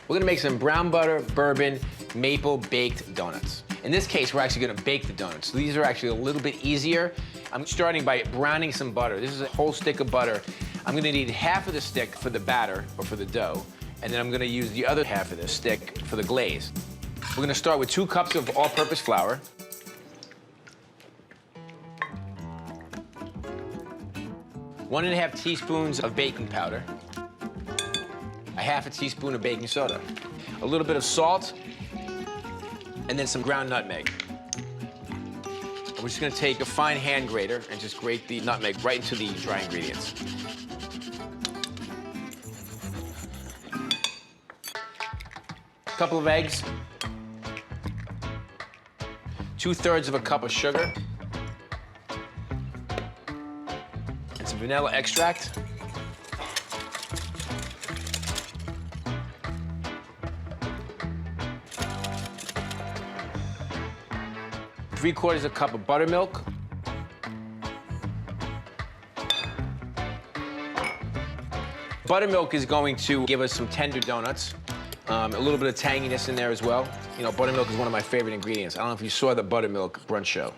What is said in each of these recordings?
We're gonna make some brown butter, bourbon, maple baked donuts. In this case, we're actually gonna bake the donuts. So these are actually a little bit easier. I'm starting by browning some butter. This is a whole stick of butter. I'm gonna need half of the stick for the batter, or for the dough, and then I'm gonna use the other half of the stick for the glaze. We're gonna start with 2 cups of all-purpose flour. 1½ teaspoons of baking powder. 1/2 teaspoon of baking soda. A little bit of salt, and then some ground nutmeg. And we're just gonna take a fine hand grater and just grate the nutmeg right into the dry ingredients. A couple of eggs. 2/3 of a cup of sugar. And some vanilla extract. 3/4 a cup of buttermilk. Buttermilk is going to give us some tender donuts. A little bit of tanginess in there as well. You know, buttermilk is one of my favorite ingredients. I don't know if you saw the buttermilk brunch show.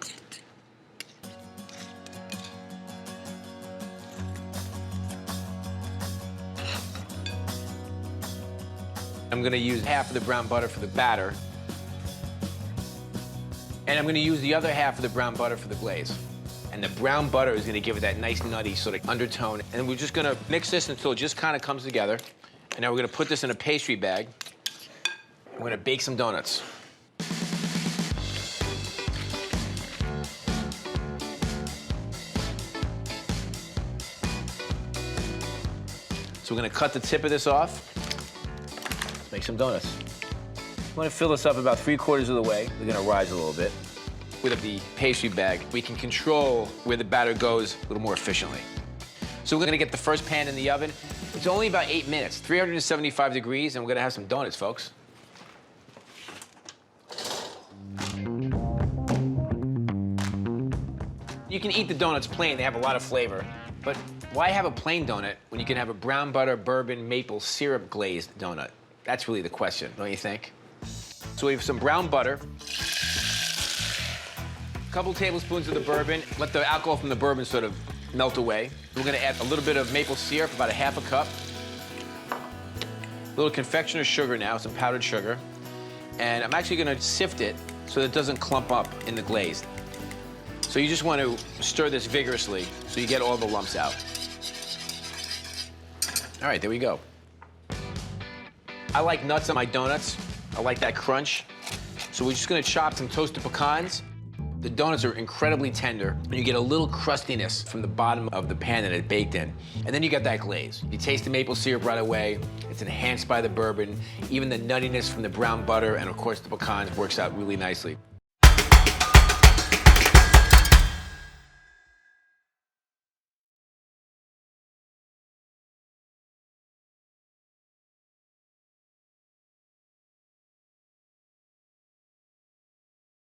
I'm gonna use half of the brown butter for the batter. And I'm gonna use the other half of the brown butter for the glaze. And the brown butter is gonna give it that nice nutty sort of undertone. And we're just gonna mix this until it just kind of comes together. And now we're gonna put this in a pastry bag. We're gonna bake some donuts. So we're gonna cut the tip of this off. Let's make some donuts. I'm gonna fill this up about 3/4 of the way. We're gonna rise a little bit. With the pastry bag, we can control where the batter goes a little more efficiently. So we're gonna get the first pan in the oven. It's only about 8 minutes, 375 degrees, and we're gonna have some donuts, folks. You can eat the donuts plain, they have a lot of flavor. But why have a plain donut when you can have a brown butter, bourbon, maple, syrup glazed donut? That's really the question, don't you think? So we have some brown butter, a couple tablespoons of the bourbon. Let the alcohol from the bourbon sort of melt away. We're gonna add a little bit of maple syrup, about 1/2 cup. A little confectioner's sugar now, some powdered sugar. And I'm actually gonna sift it so that it doesn't clump up in the glaze. So you just want to stir this vigorously so you get all the lumps out. All right, there we go. I like nuts on my donuts. I like that crunch. So we're just gonna chop some toasted pecans. The donuts are incredibly tender, and you get a little crustiness from the bottom of the pan that it's baked in. And then you got that glaze. You taste the maple syrup right away. It's enhanced by the bourbon. Even the nuttiness from the brown butter and, of course, the pecans works out really nicely.